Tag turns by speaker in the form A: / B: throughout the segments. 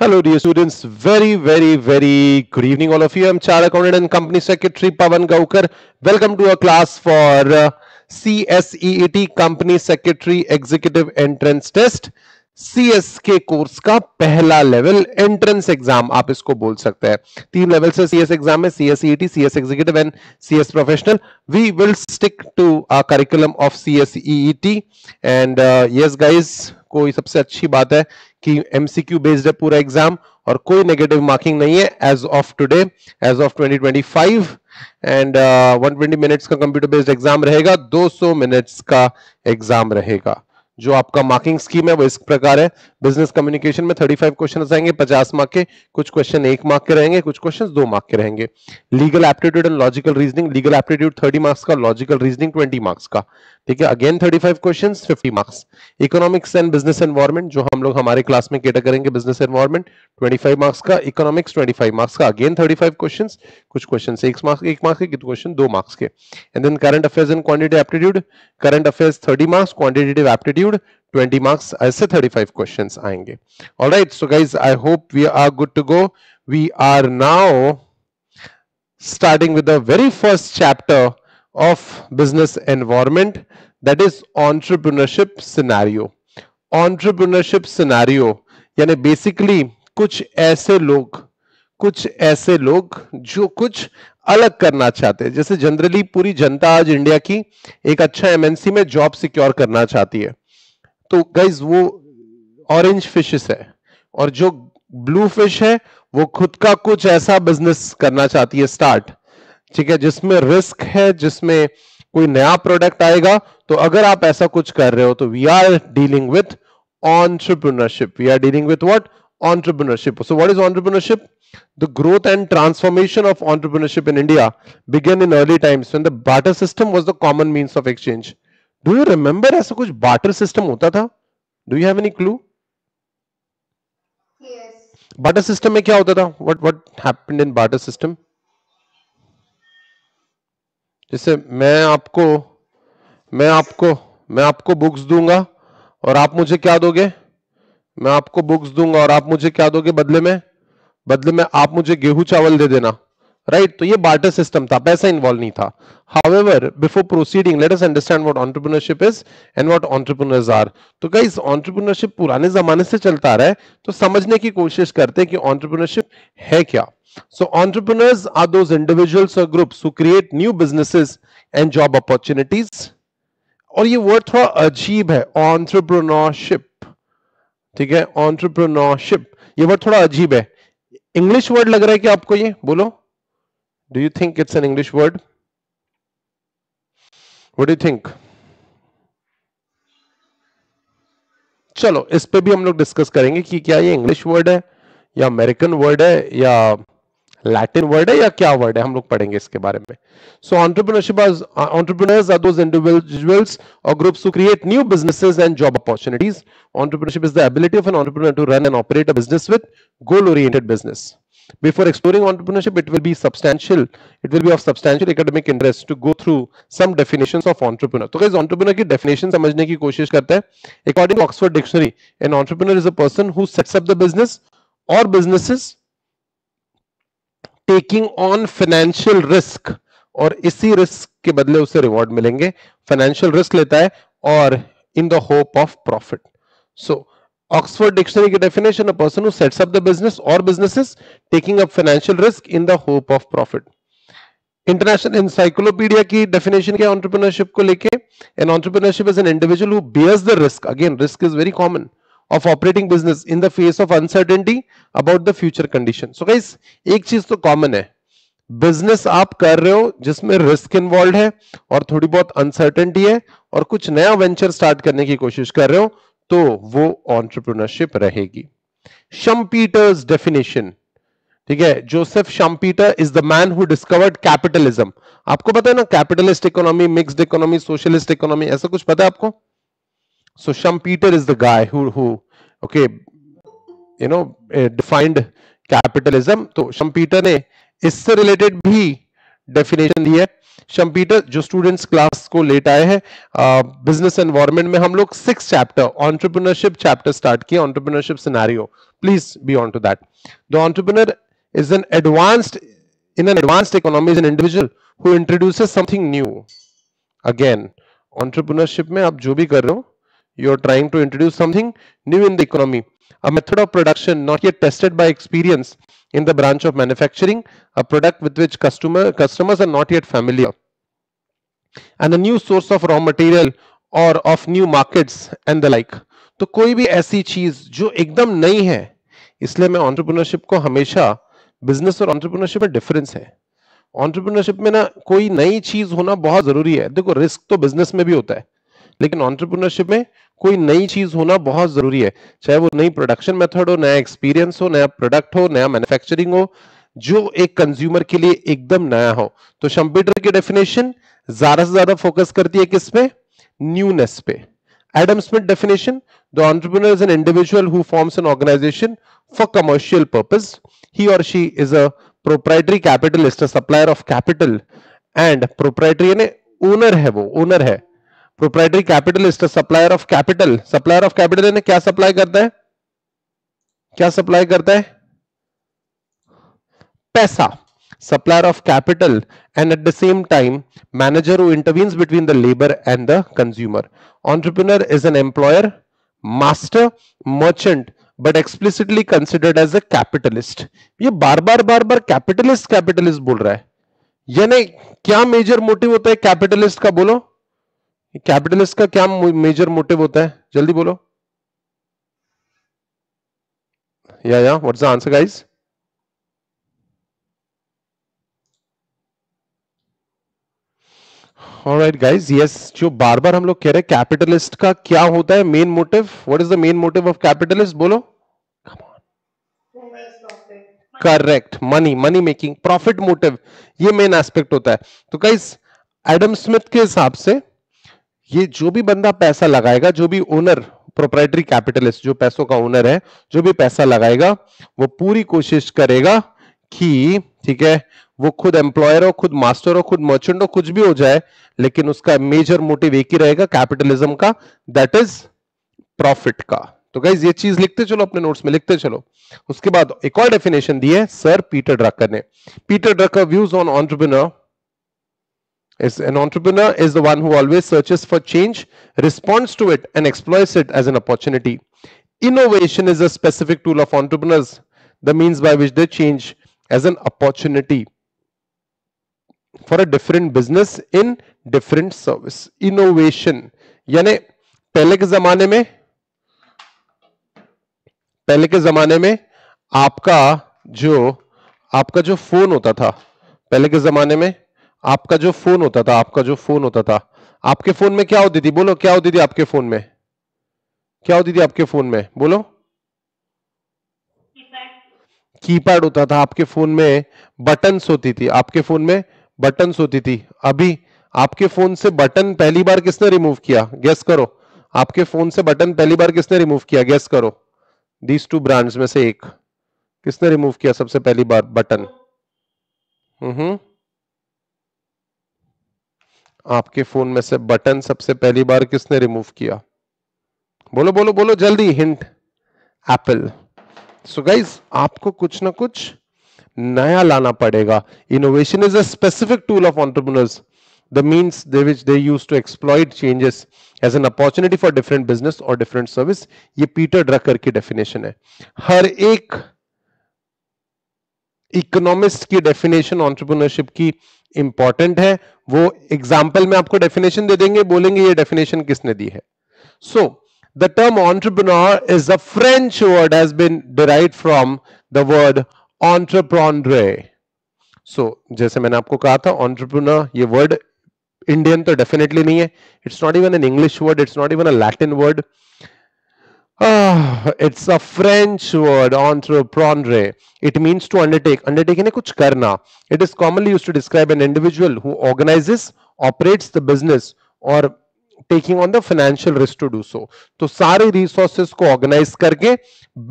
A: Hello, dear students. Very good evening, all of you. I'm Chartered Accountant and Company Secretary Pawan Gaukar. Welcome to a class for CSEET Company Secretary Executive Entrance Test. CS के course का पहला level entrance exam आप इसको बोल सकते हैं. 3 level से CS exam है, CSEET, CS executive and CS professional. We will stick to a curriculum of CSEET and yes guys, कोई सबसे अच्छी बात है कि एमसीक्यू बेस्ड है पूरा एग्जाम और कोई नेगेटिव मार्किंग नहीं है age of today, age of 2025. And 120 minutes का कंप्यूटर बेस्ड एग्जाम रहेगा, 200 मिनट्स का एग्जाम रहेगा. जो आपका मार्किंग स्कीम है वो इस प्रकार है. बिजनेस कम्युनिकेशन में 35 क्वेश्चन आएंगे 50 मार्क के. कुछ क्वेश्चन 1 मार्क के रहेंगे, कुछ क्वेश्चन 2 मार्क के रहेंगे. Legal aptitude and logical reasoning, legal aptitude 30 marks का, लॉजिकल रीजनिंग 20 मार्क्स का. ठीक है, again 35 questions 50 marks. Economics and business environment, जो हम लोग हमारे क्लास में केटर करेंगे, बिजनेस एनवायरनमेंट 25 मार्क्स का, इकोनॉमिक्स 25 मार्क्स का, अगेन 35 क्वेश्चंस. कुछ क्वेश्चन 1 मार्क्स के, कुछ क्वेश्चन 2 मार्क्स के. And then current affairs and quantitative aptitude, current affairs 30 marks, quantitative aptitude 20 marks, ऐसे 35 क्वेश्चंस आएंगे. Alright, so guys, I hope we are good to go. We are now starting with the very first chapter of business environment, that is entrepreneurship scenario. Entrepreneurship scenario यानी basically कुछ ऐसे लोग जो कुछ अलग करना चाहते हैं. जैसे जनरली पूरी जनता आज इंडिया की एक अच्छा एमएनसी में जॉब सिक्योर करना चाहती है. तो गाइज वो ऑरेंज फिशेस है, और जो ब्लू फिश है वो खुद का कुछ ऐसा बिजनेस करना चाहती है स्टार्ट. ठीक है, जिसमें रिस्क है, जिसमें कोई नया प्रोडक्ट आएगा. तो अगर आप ऐसा कुछ कर रहे हो तो we are dealing with entrepreneurship. We are dealing with what? Entrepreneurship. So what is entrepreneurship? The growth and transformation of entrepreneurship in India began in early times when the barter system was the common means of exchange. Do you remember ऐसा कुछ barter system होता था? Do you have any clue?
B: Yes.
A: Barter system में क्या होता था? What happened in barter system? जैसे मैं आपको बुक्स दूंगा और आप मुझे क्या दोगे? मैं आपको बुक्स दूंगा और आप मुझे क्या दोगे बदले में आप मुझे गेहूं चावल दे देना. राइट, तो ये बार्टर सिस्टम था, पैसा इन्वॉल्व नहीं था. However, before proceeding, let us understand what entrepreneurship is and what entrepreneurs are. तो गाइस, एंटरप्रेन्योरशिप पुराने जमाने से चलता आ रहा है, तो समझने की कोशिश करते हैं कि एंटरप्रेन्योरशिप है क्या. So entrepreneurs are those individuals or groups who create new businesses and job opportunities. और ये वर्ड थोड़ा अजीब है, entrepreneurship. ठीक है, entrepreneurship, ये वर्ड थोड़ा अजीब है. इंग्लिश वर्ड लग रहा है कि आपको? ये बोलो, do you think it's an English word? What do you think? चलो, इस पे भी हम लोग डिस्कस करेंगे कि क्या ये इंग्लिश वर्ड है या अमेरिकन वर्ड है या लैटिन वर्ड है या क्या वर्ड है, हम लोग पढ़ेंगे इसके बारे में. सो entrepreneurs are those individuals or groups who create new businesses and job opportunities. Entrepreneurship is the ability of an entrepreneur to run and operate a business with goal-oriented business. Before exploring entrepreneurship, it will be of substantial academic interest to go through some definitions of entrepreneur. तो guys, entrepreneur की definition समझने की कोशिश करते हैं. According to Oxford Dictionary, an entrepreneur is a person who sets up the business or businesses taking on financial risk, और इसी risk के बदले उसे रिवॉर्ड मिलेंगे. फाइनेंशियल रिस्क लेता है और in the hope of profit. So Oxford dictionary की definition, a person who sets up the business और businesses taking up financial risk in the hope of profit. International encyclopaedia की definition क्या entrepreneurship को लेके? An entrepreneurship is an individual who bears the risk, again risk is very common, of operating business in the face of uncertainty about the future condition. So guys, एक चीज तो common है, business आप कर रहे हो जिसमें रिस्क इन्वॉल्व है और थोड़ी बहुत अनसर्टेनिटी है और कुछ नया वेंचर स्टार्ट करने की कोशिश कर रहे हो, तो वो एंटरप्रेन्योरशिप रहेगी. शम्पीटर्स डेफिनेशन, ठीक है, Joseph Schumpeter is the man who discovered capitalism. आपको पता है ना, capitalist economy, mixed economy, socialist economy, ऐसा कुछ पता है आपको? So Schumpeter is the guy who okay, you know, defined capitalism. तो Schumpeter ने इससे रिलेटेड भी डेफिनेशन दी है. शम्पीटर, जो स्टूडेंट्स क्लास को लेट आए हैं, बिजनेस एनवायरनमेंट में हम लोग 6 चैप्टर एंटरप्रेन्योरशिप चैप्टर स्टार्ट किए, entrepreneurship scenario, please be on to that. The entrepreneur is an advanced in an advanced economy is an individual who introduces something new. Again, entrepreneurship में आप जो भी कर रहे हो, you are trying to introduce something new in the economy, a method of production not yet tested by experience in the branch of manufacturing, a product with which customers are not yet familiar, and a new source of raw material or of new markets and the like. तो कोई भी ऐसी चीज जो एकदम नई है, इसलिए मैं एंटरप्रेन्योरशिप को हमेशा, बिजनेस और एंटरप्रेन्योरशिप में डिफरेंस है. एंटरप्रेन्योरशिप में ना कोई नई चीज होना बहुत जरूरी है. देखो रिस्क तो बिजनेस में भी होता है, लेकिन एंटरप्रेन्योरशिप में कोई नई चीज होना बहुत जरूरी है, चाहे वो नई प्रोडक्शन मेथड हो, नया एक्सपीरियंस हो, नया प्रोडक्ट हो, नया मैन्युफैक्चरिंग हो, जो एक कंज्यूमर के लिए एकदम नया हो. तो शम्पीटर की डेफिनेशन ज्यादा से ज्यादा फोकस करती है किस पे? न्यूनेस पे. Adam Smith definition: the entrepreneur is an individual who forms an organization for commercial purpose. He or she is a proprietary capitalist, a supplier of capital, and proprietary यानी owner है, वो owner है. Proprietary capitalist, a supplier of capital. Supplier of capital यानी क्या supply करता है? क्या supply करता है? पैसा. Supplier of capital, and at the same time manager who intervenes between the labor and the consumer. Entrepreneur is an employer, master, merchant, but explicitly considered as a capitalist. ये बार बार capitalist बोल रहा है. यानी क्या major motive होता है capitalist का? बोलो, कैपिटलिस्ट का क्या मेजर मोटिव होता है? जल्दी बोलो. या what's the answer guys? Alright guys, yes, जो बार बार हम लोग कह रहे हैं कैपिटलिस्ट का क्या होता है main motive? What is the main motive of capitalist? बोलो. Correct, money making, profit motive, ये मेन एस्पेक्ट होता है. तो गाइस एडम स्मिथ के हिसाब से ये जो भी बंदा पैसा लगाएगा, जो भी ओनर, प्रोप्राइटरी कैपिटलिस्ट, जो पैसों का ओनर है, जो भी पैसा लगाएगा, वो पूरी कोशिश करेगा कि, ठीक है, वो खुद एम्प्लॉयर हो, खुद मास्टर हो, खुद मर्चेंट हो, कुछ भी हो जाए, लेकिन उसका मेजर मोटिव एक ही रहेगा कैपिटलिज्म का, दैट इज प्रॉफिट का. तो गाइस ये चीज लिखते चलो, अपने नोट्स में लिखते चलो. उसके बाद एक और डेफिनेशन दी है सर पीटर ड्रकर ने. Peter Drucker views on entrepreneur is an entrepreneur is the one who always searches for change, responds to it, and exploits it as an opportunity. Innovation is a specific tool of entrepreneurs, the means by which they change as an opportunity for a different business in different service. Innovation यानी पहले के जमाने में आपका जो phone होता था, पहले के जमाने में आपका जो फोन होता था, आपके फोन में क्या होती थी? बोलो, क्या होती थी आपके फोन में? क्या होती थी आपके फोन में? बोलो. कीपैड होता था आपके फोन में. बटन्स होती थी आपके फोन में, बटन्स होती थी. अभी आपके फोन से बटन पहली बार किसने रिमूव किया? गेस करो. आपके फोन से बटन पहली बार किसने रिमूव किया? गेस करो. दीज टू ब्रांड्स में से एक किसने रिमूव किया सबसे पहली बार बटन? आपके फोन में से बटन सबसे पहली बार किसने रिमूव किया? बोलो बोलो बोलो जल्दी. Hint, Apple. सो गाइस आपको कुछ ना कुछ नया लाना पड़ेगा. Innovation is a specific tool of entrepreneurs, the means which they use to exploit changes as an opportunity for different business or different service. ये पीटर ड्रकर की डेफिनेशन है. हर एक इकोनॉमिस्ट की डेफिनेशन एंटरप्रेन्योरशिप की इंपॉर्टेंट है. वो example में आपको डेफिनेशन दे देंगे, बोलेंगे ये डेफिनेशन किसने दी है. So the term entrepreneur is a French word, has been derived from the word entrepreneur. So जैसे मैंने आपको कहा था, एंटरप्रेन्योर ये वर्ड इंडियन तो डेफिनेटली नहीं है. It's not even an English word, it's not even a Latin word. It's a French word, entreprendre. It means to undertake. Undertake यानी कुछ करना. It is commonly used to describe an individual who organizes, operates the business or taking on the financial risk to do so. तो सारे resources को organize करके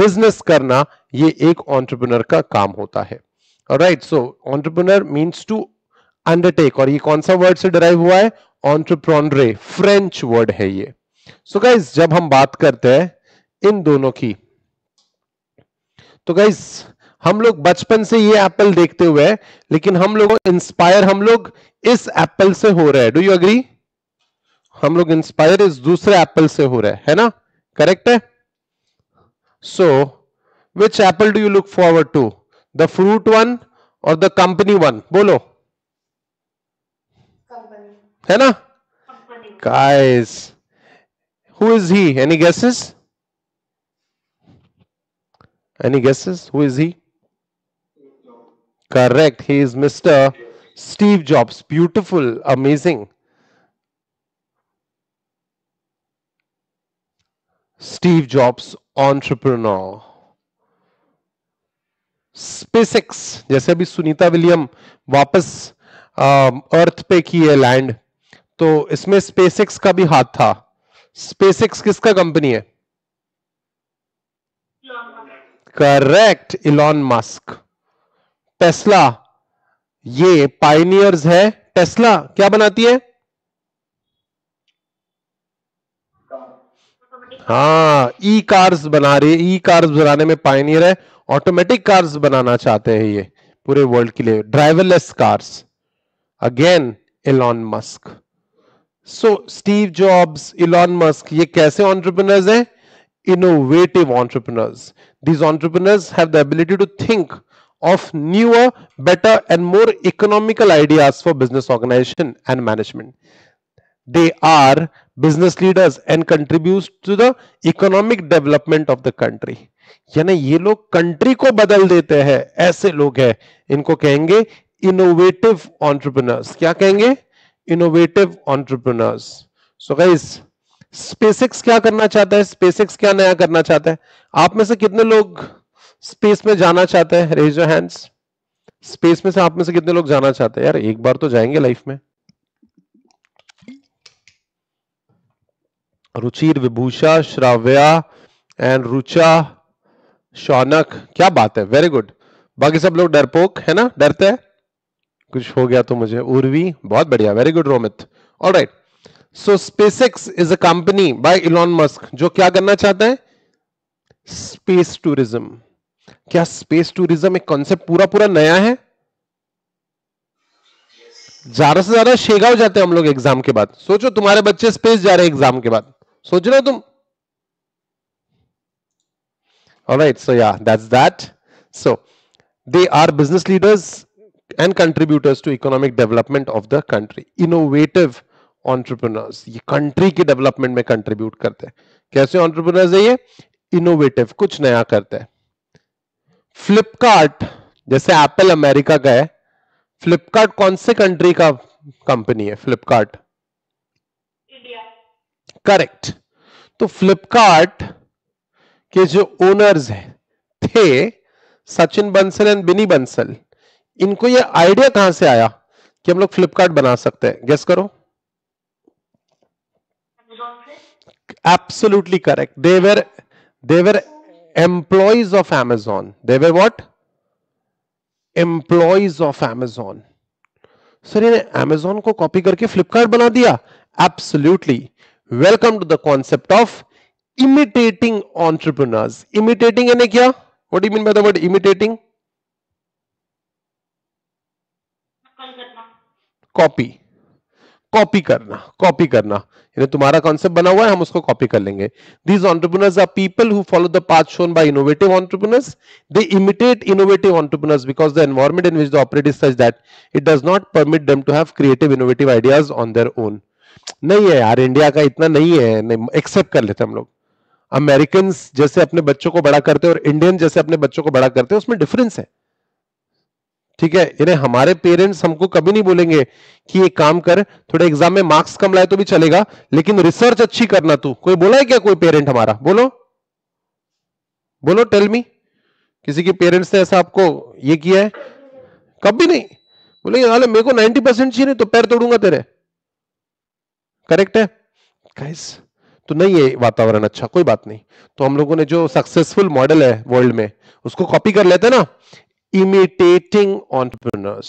A: business करना, ये एक entrepreneur का काम होता है. Alright, so entrepreneur means to undertake, और ये कौन सा वर्ड से डिराइव हुआ है? एंटरप्रेन्योर, फ्रेंच वर्ड है ये। सो गाइस जब हम बात करते हैं इन दोनों की, तो गाइस हम लोग बचपन से ये एप्पल देखते हुए हैं, लेकिन हम लोग इंस्पायर हम लोग इस एप्पल से हो रहे हैं। Do you agree? हम लोग इंस्पायर इस दूसरे एप्पल से हो रहे हैं, है ना? करेक्ट है? So which apple do you look forward to, the fruit one और द कंपनी वन? बोलो, है ना? Guys who is he? Any guesses? Any guesses? Who is he? Correct. He is Mr. Steve Jobs. Beautiful. Amazing. Steve Jobs, entrepreneur. SpaceX, जैसे अभी Sunita William वापस अर्थ पे की है लैंड, तो इसमें SpaceX का भी हाथ था। SpaceX किसका कंपनी है? Correct, Elon Musk. टेस्ला, ये पायनियर्स है। टेस्ला क्या बनाती है? हाँ, ई कार्स बना रही है, ई कार्स बनाने में पायनियर है। ऑटोमेटिक कार्स बनाना चाहते हैं ये पूरे वर्ल्ड के लिए, driverless cars. Again Elon Musk. So Steve Jobs, Elon Musk, ये कैसे एंटरप्रेन्योर्स हैं? Innovative entrepreneurs. These entrepreneurs have the ability to think of newer, better, and more economical ideas for business organization and management. They are business leaders and contribute to the economic development of the country. यानी ये लोग country को बदल देते हैं, ऐसे लोग हैं, इनको कहेंगे इनोवेटिव एंटरप्रेन्योर्स। क्या कहेंगे? Innovative entrepreneurs. So guys SpaceX क्या करना चाहता है? स्पेसएक्स क्या नया करना चाहता है? आप में से कितने लोग स्पेस में जाना चाहते हैं? Raise your hands. स्पेस में से आप में से कितने लोग जाना चाहते हैं? यार एक बार तो जाएंगे लाइफ में। रुचिर, विभूषा, श्राव्या एंड रुचा, शौनक, क्या बात है, वेरी गुड। बाकी सब लोग डरपोक है ना, डरते हैं कुछ हो गया तो मुझे। उर्वी, बहुत बढ़िया, very good Romit. Alright, so SpaceX is a company by Elon Musk जो क्या करना चाहता है? Space tourism. क्या स्पेस टूरिज्म एक कॉन्सेप्ट पूरा पूरा नया है? ज्यादा से ज्यादा शेगांव जाते हैं हम लोग एग्जाम के बाद। सोचो तुम्हारे बच्चे स्पेस जा रहे हैं एग्जाम के बाद, सोच रहे हो तुम? Alright, so yeah that's that. So they are business leaders and contributors to economic development of the country. Innovative entrepreneurs, ये कंट्री के डेवलपमेंट में कंट्रीब्यूट करते हैं। कैसे एंटरप्रेन्योर्स है ये? इनोवेटिव, कुछ नया करते हैं। फ्लिपकार्ट, जैसे एप्पल अमेरिका का है, फ्लिपकार्ट कौन से कंट्री का कंपनी है? Flipkart India. करेक्ट। तो फ्लिपकार्ट के जो ओनर्स थे सचिन बंसल एंड बिनी बंसल, इनको ये आइडिया कहां से आया कि हम लोग फ्लिपकार्ट बना सकते हैं? गेस करो। Absolutely correct, they were employees of Amazon. They were what? Employees of Amazon. Sir इन्हें Amazon को कॉपी करके फ्लिपकार्ट बना दिया? Absolutely. Welcome to the concept of imitating entrepreneurs. Imitating यानी क्या? What do you mean by the word imitating? Copy, copy करना, copy करना, यानी तुम्हारा कॉन्सेप्ट बना हुआ है, हम उसको कॉपी कर लेंगे। These entrepreneurs are people who follow the path shown by innovative entrepreneurs. They imitate innovative entrepreneurs because the environment in which they operate is such that it does not permit them to have creative innovative ideas on their own. नहीं है यार, India का इतना नहीं है, नहीं accept कर लेते हम लोग। अमेरिकन जैसे अपने बच्चों को बड़ा करते हैं और इंडियन जैसे अपने बच्चों को बड़ा करते हैं, उसमें डिफरेंस है। ठीक है, यानी हमारे पेरेंट्स हमको कभी नहीं बोलेंगे कि ये काम कर, थोड़े एग्जाम में मार्क्स कम लाए तो भी चलेगा, लेकिन रिसर्च अच्छी करना तू। कोई बोला है क्या कोई पेरेंट हमारा? बोलो बोलो, टेल मी, किसी के पेरेंट्स ने ऐसा आपको ये किया है? कभी नहीं बोलेंगे हाले मेरे को 90% चाहिए, नहीं तो पैर तोड़ूंगा तेरे। करेक्ट है गाइस? तो नहीं है वातावरण अच्छा, कोई बात नहीं। तो हम लोगों ने जो सक्सेसफुल मॉडल है वर्ल्ड में उसको कॉपी कर लेते हैं ना, imitating entrepreneurs.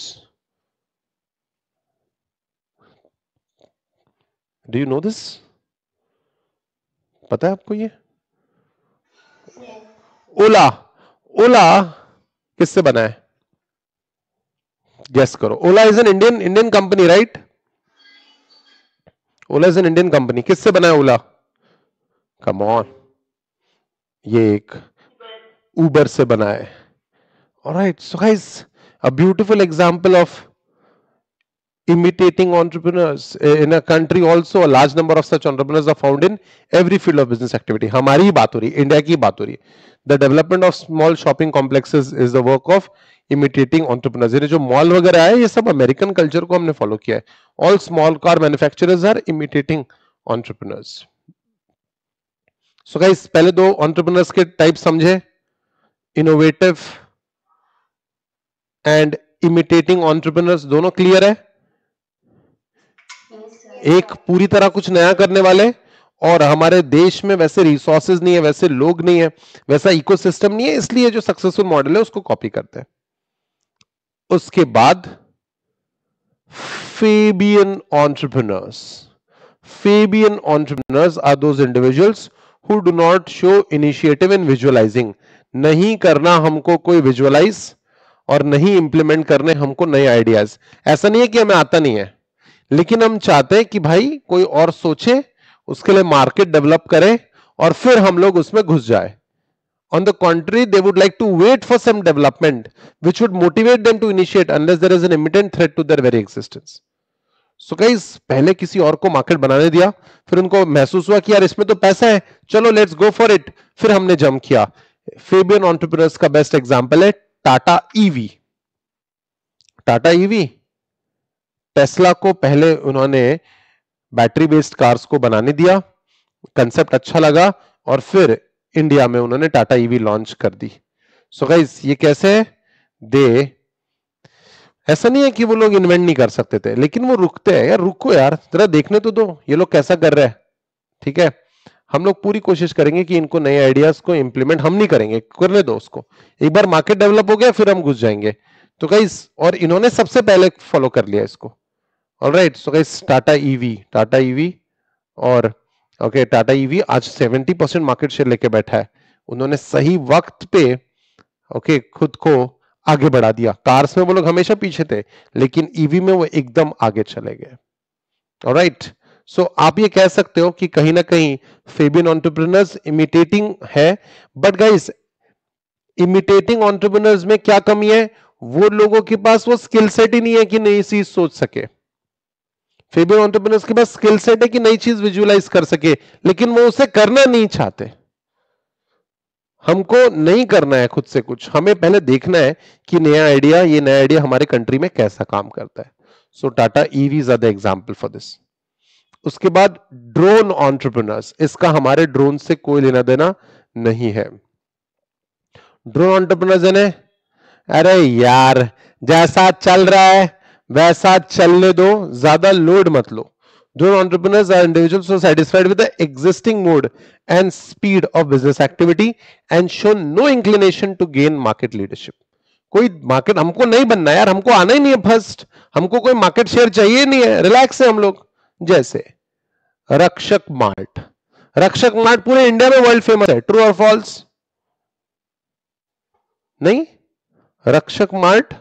A: Do you know this? पता है आपको ये? ओला, ओला किससे बना है? गेस करो। Ola is an Indian company, right? Ola is an Indian company. किससे बना है ओला? कम ऑन, ये एक उबर से बना है। Alright, so guys, a beautiful example of imitating entrepreneurs in a country. Also a large number of such entrepreneurs are found in every field of business activity. हमारी ही बात हो रही है, इंडिया की बात हो रही है. The development of small shopping complexes is the work of imitating entrepreneurs. ये जो मॉल वगैरह है, ये सब अमेरिकन कल्चर को हमने फॉलो किया है. All small car manufacturers are imitating entrepreneurs. So guys, पहले दो entrepreneurs के टाइप समझे, innovative and imitating entrepreneurs. दोनों क्लियर है? एक पूरी तरह कुछ नया करने वाले, और हमारे देश में वैसे रिसोर्सेज नहीं है, वैसे लोग नहीं है, वैसा इकोसिस्टम नहीं है, इसलिए जो सक्सेसफुल मॉडल है उसको कॉपी करते हैं. उसके बाद Fabian entrepreneurs. Fabian entrepreneurs are those individuals who do not show initiative in visualizing. नहीं करना हमको कोई विजुअलाइज, और नहीं इंप्लीमेंट करने हमको नए आइडियाज. ऐसा नहीं है कि हमें आता नहीं है, लेकिन हम चाहते हैं कि भाई कोई और सोचे, उसके लिए मार्केट डेवलप करे, और फिर हम लोग उसमें घुस जाए. On the contrary, they would like to wait for some development which would motivate them to initiate unless there is an imminent threat to their very existence. So guys, पहले किसी और को मार्केट बनाने दिया, फिर उनको महसूस हुआ कि यार इसमें तो पैसा है, चलो लेट्स गो फॉर इट, फिर हमने जंप किया. फेबियन एंटरप्रेन्योर्स का बेस्ट एग्जांपल है Tata EV. Tata EV, Tesla को पहले उन्होंने बैटरी बेस्ड कार्स को बनाने दिया, कंसेप्ट अच्छा लगा, और फिर इंडिया में उन्होंने टाटा ईवी लॉन्च कर दी. सो गाइस, ये कैसे है? ऐसा नहीं है कि वो लोग इन्वेंट नहीं कर सकते थे, लेकिन वो रुकते हैं. यार रुको यार, जरा देखने तो दो ये लोग कैसा कर रहे हैं. ठीक है, हम लोग पूरी कोशिश करेंगे कि इनको नए आइडियाज को इंप्लीमेंट हम नहीं करेंगे, करने दो उसको. एक बार मार्केट डेवलप हो गया फिर हम घुस जाएंगे. तो गाइस, और इन्होंने सबसे पहले फॉलो कर लिया इसको. Alright, so guys, Tata EV और ओके, टाटा ईवी आज 70% मार्केट शेयर लेके बैठा है. उन्होंने सही वक्त पे ओके खुद को आगे बढ़ा दिया. कार्स में वो लोग हमेशा पीछे थे, लेकिन ईवी में वो एकदम आगे चले गए. ऑलराइट, सो आप ये कह सकते हो कि कहीं ना कहीं फेबियन एंटरप्रेन्योर्स इमिटेटिंग है, बट गाइस, इमिटेटिंग एंटरप्रेन्योर्स में क्या कमी है? वो लोगों के पास वो स्किल सेट ही नहीं है कि नई चीज सोच सके. फेबियन एंटरप्रेन्योर्स के पास स्किल सेट है कि नई चीज विजुअलाइज कर सके, लेकिन वो उसे करना नहीं चाहते. हमको नहीं करना है खुद से कुछ, हमें पहले देखना है कि ये नया आइडिया हमारे कंट्री में कैसा काम करता है. So Tata EVs are the example for this. उसके बाद ड्रोन एंटरप्रेन्योर्स, इसका हमारे ड्रोन से कोई लेना देना नहीं है. ड्रोन एंटरप्रेन्योर्स ने, अरे यार जैसा चल रहा है वैसा चलने दो, ज्यादा लोड मत लो. Drone entrepreneurs are individuals who are satisfied with the existing mode and speed of business activity and show no inclination to gain market leadership. कोई मार्केट हमको नहीं बनना यार, हमको आना ही नहीं है फर्स्ट, हमको कोई मार्केट शेयर चाहिए नहीं है, रिलैक्स है हम लोग. जैसे रक्षक मार्ट पूरे इंडिया में वर्ल्ड फेमस है, ट्रू और फॉल्स? नहीं, रक्षक मार्ट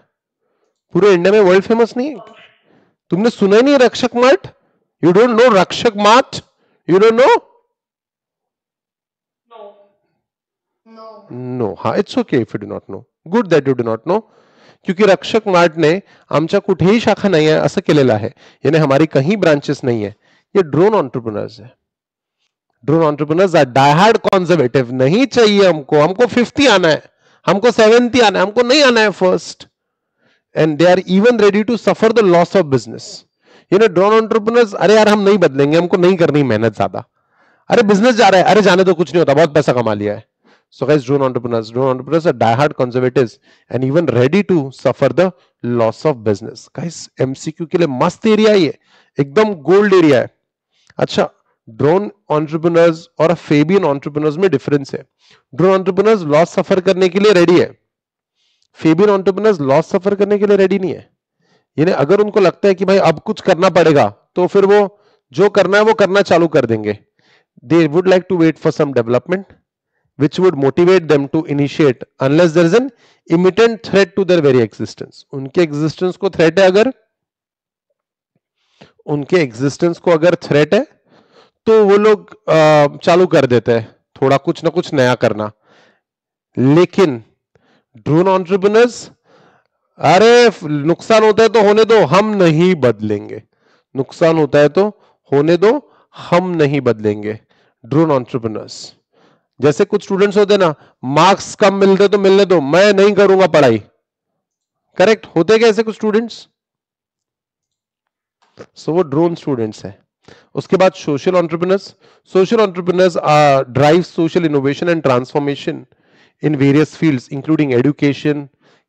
A: पूरे इंडिया में वर्ल्ड फेमस नहीं है. तुमने सुना ही नहीं रक्षक mart? You don't know Rakshak Mart? You don't know? No. हाँ, it's okay if you do not know. Good that you do not know. क्योंकि रक्षक मार्ट ने आमच्या कुठेही शाखा नाही आहे असं केलेलं आहे, यानी हमारी कहीं ब्रांचेस नहीं है. ये ड्रोन एंटरप्रेन्योर्स है. Drone entrepreneurs are die hard conservative. नहीं चाहिए हमको 50 आना है, हमको 70 आना है, हमको नहीं आना है first. And they are even ready to suffer the loss of business. Drone entrepreneurs, अरे यार हम नहीं बदलेंगे, हमको नहीं करनी मेहनत ज्यादा, अरे बिजनेस जा रहा है, अरे जाने तो कुछ नहीं होता, बहुत पैसा कमा लिया है. So guys, drone entrepreneurs are die hard conservatives and even ready to suffer the loss of business. Guys, MCQ के लिए मस्त एरिया है ये, एकदम गोल्ड एरिया है. अच्छा, ड्रोन एंटरप्रेन्योर्स और फेबियन एंटरप्रेन्योर्स में डिफरेंस है. ड्रोन एंटरप्रेन्योर्स लॉस सफर करने के लिए रेडी है, फेबियन एंटरप्रेन्योर्स लॉस सफर करने के लिए रेडी नहीं है. यानी अगर उनको लगता है कि भाई अब कुछ करना पड़ेगा, तो फिर वो जो करना है वो करना चालू कर देंगे. They would like to wait for some development which would motivate them to initiate unless there is an imminent threat to their very existence. उनके existence को threat है, अगर उनके existence को अगर threat है तो वो लोग चालू कर देते हैं थोड़ा कुछ ना कुछ नया करना. लेकिन ड्रोन एंटरप्रेन्योर्स, अरे नुकसान होता है तो होने दो, हम नहीं बदलेंगे. नुकसान होता है तो होने दो, हम नहीं बदलेंगे. ड्रोन एंटरप्रेन्योर्स, जैसे कुछ स्टूडेंट्स होते हैं ना, मार्क्स कम मिलते तो मिलने दो, मैं नहीं करूंगा पढ़ाई. करेक्ट होते क्या ऐसे कुछ स्टूडेंट्स? सो वो ड्रोन स्टूडेंट्स है. उसके बाद social entrepreneurs. Social entrepreneurs drive social innovation and transformation in various fields including education,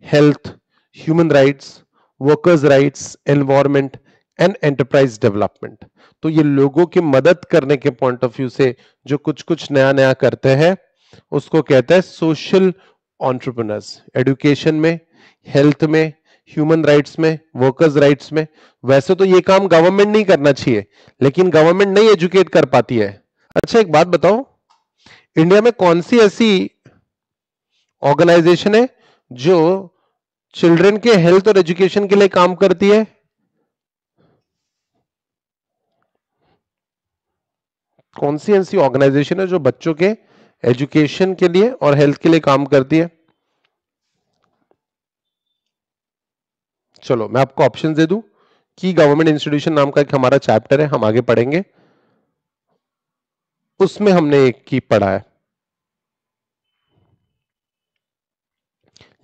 A: health, human rights, workers rights, environment and enterprise development. तो ये लोगों की मदद करने के पॉइंट ऑफ व्यू से जो कुछ कुछ नया नया करते हैं उसको कहते हैं सोशल एंटरप्रेन्योर्स. एजुकेशन में, हेल्थ में, ह्यूमन राइट्स में, वर्कर्स राइट्स में. वैसे तो ये काम गवर्नमेंट नहीं करना चाहिए, लेकिन गवर्नमेंट नहीं एजुकेट कर पाती है. अच्छा एक बात बताओ, इंडिया में कौन सी ऐसी ऑर्गेनाइजेशन है जो चिल्ड्रन के हेल्थ और एजुकेशन के लिए काम करती है? कौन सी ऐसी ऑर्गेनाइजेशन है जो बच्चों के एजुकेशन के लिए और हेल्थ के लिए काम करती है? चलो मैं आपको ऑप्शन दे दूं कि गवर्नमेंट इंस्टीट्यूशन नाम का एक हमारा चैप्टर है, हम आगे पढ़ेंगे, उसमें हमने एक की पढ़ा है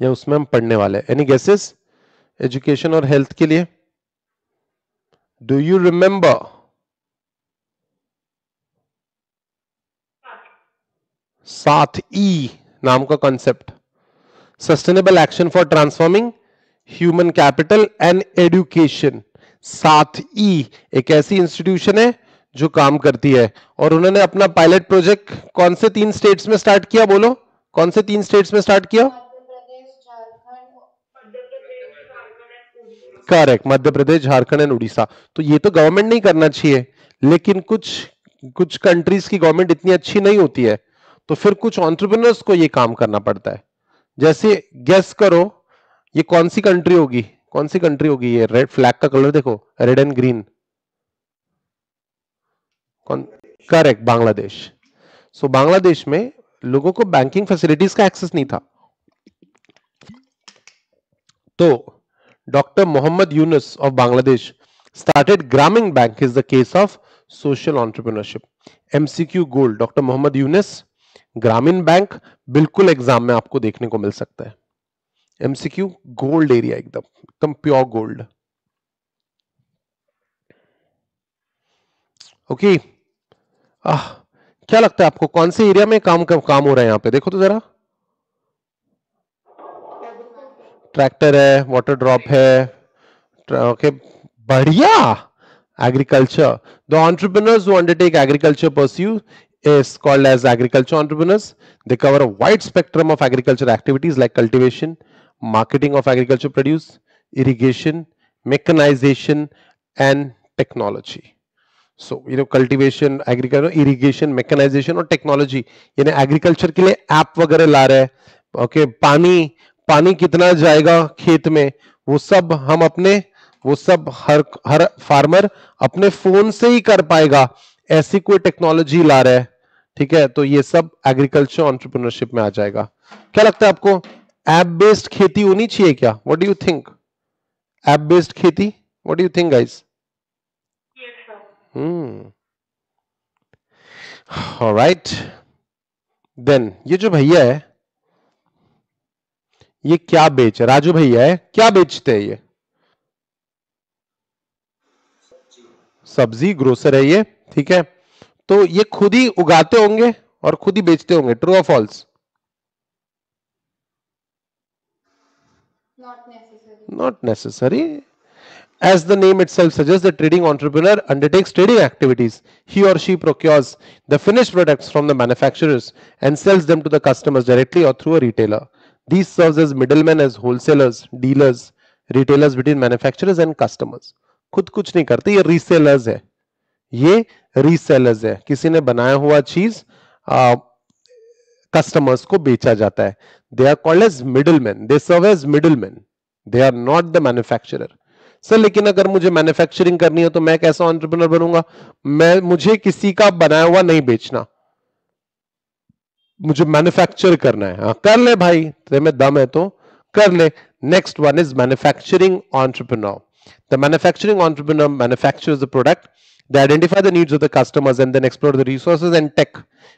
A: या उसमें हम पढ़ने वाले हैं. एनी गेसेस एजुकेशन और हेल्थ के लिए? Do you remember? 7E नाम का concept, sustainable action for transforming human capital and education. 7E एक ऐसी इंस्टीट्यूशन है जो काम करती है, और उन्होंने अपना पायलट प्रोजेक्ट कौन से 3 स्टेट्स में स्टार्ट किया? बोलो कौन से 3 स्टेट्स में स्टार्ट किया? Correct, Madhya Pradesh, Jharkhand and Orissa. तो ये तो गवर्नमेंट नहीं करना चाहिए, लेकिन कुछ कंट्रीज की गवर्नमेंट इतनी अच्छी नहीं होती है, तो फिर कुछ एंटरप्रेन्योर्स को ये काम करना पड़ता है. जैसे गेस करो ये कौन सी कंट्री होगी? कौन सी कंट्री होगी? ये रेड फ्लैग का कलर देखो, रेड एंड ग्रीन. कौन? करेक्ट, बांग्लादेश. सो बांग्लादेश में लोगों को बैंकिंग फैसिलिटीज का एक्सेस नहीं था, तो Dr. Mohammed Yunus of Bangladesh started Grameen Bank is the case of social entrepreneurship. MCQ Gold, Dr. Mohammed Yunus, ग्रामीण बैंक, बिल्कुल एग्जाम में आपको देखने को मिल सकता है. MCQ गोल्ड एरिया, एकदम एकदम प्योर गोल्ड. ओके, क्या लगता है आपको कौन से एरिया में काम हो रहा है? यहां पे देखो तो जरा, ट्रैक्टर है, वाटर ड्रॉप है, ओके बढ़िया. Agriculture, the entrepreneurs who undertake agriculture pursue is called as agriculture entrepreneurs. They cover a wide spectrum of agriculture activities like cultivation, marketing of agriculture produce, irrigation, mechanization and technology. So cultivation, agriculture, irrigation, mechanization और technology, यानी agriculture के लिए app वगैरह ला रहे हैं. Okay, पानी कितना जाएगा खेत में, वो सब हम अपने, वो सब हर फार्मर अपने फोन से ही कर पाएगा, ऐसी कोई टेक्नोलॉजी ला रहा है. ठीक है, तो ये सब एग्रीकल्चर एंटरप्रेन्योरशिप में आ जाएगा. क्या लगता है आपको, ऐप बेस्ड खेती होनी चाहिए क्या? What do you think? App based खेती, what do you think guys? Alright then, ये जो भैया है ये क्या बेच, राजू भैया है, क्या बेचते हैं ये? सब्जी, ग्रोसर है ये. ठीक है, तो ये खुद ही उगाते होंगे और खुद ही बेचते होंगे. ट्रू और false? Not necessary. As the name itself suggests, the trading entrepreneur undertakes trading activities. He or she procures the finished products from the manufacturers and sells them to the customers directly or through a retailer. These serves as middlemen, as wholesalers, dealers, retailers between manufacturers and customers. खुद कुछ नहीं करते, ये resellers है. ये resellers है, किसी ने बनाया हुआ चीज कस्टमर्स को बेचा जाता है. They are called as middleman, they serve as middleman, they are not the manufacturer. Sir लेकिन अगर मुझे मैन्युफैक्चरिंग करनी है तो मैं कैसा एंटरप्रेन्योर बनूंगा? मुझे किसी का बनाया हुआ नहीं बेचना, मुझे मैन्युफैक्चर करना है. हाँ कर ले भाई, तेरे में दम है तो कर ले. Next one is manufacturing entrepreneur. The manufacturing entrepreneur manufactures the product, they identify the needs of the customers and then explore the resources and tech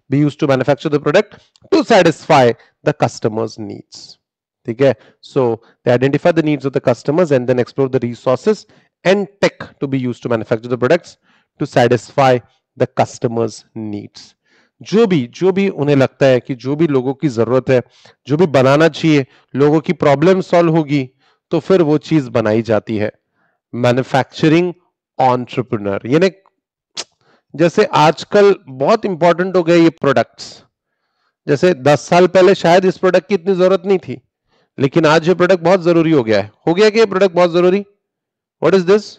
A: be used to manufacture the product to satisfy the customers needs. ठीक है, so they identify the needs of the customers and then explore the resources and tech to be used to manufacture the products to satisfy the customers needs. जो भी उन्हें लगता है कि जो भी लोगों की जरूरत है, जो भी बनाना चाहिए, लोगों की प्रॉब्लम सॉल्व होगी, तो फिर वो चीज बनाई जाती है. मैन्युफैक्चरिंग एंटरप्रेन्योर, यानी जैसे आजकल बहुत इंपॉर्टेंट हो गए ये प्रोडक्ट्स. जैसे 10 साल पहले शायद इस प्रोडक्ट की इतनी जरूरत नहीं थी, लेकिन आज ये प्रोडक्ट बहुत जरूरी हो गया है. हो गया कि ये प्रोडक्ट बहुत जरूरी? What is this?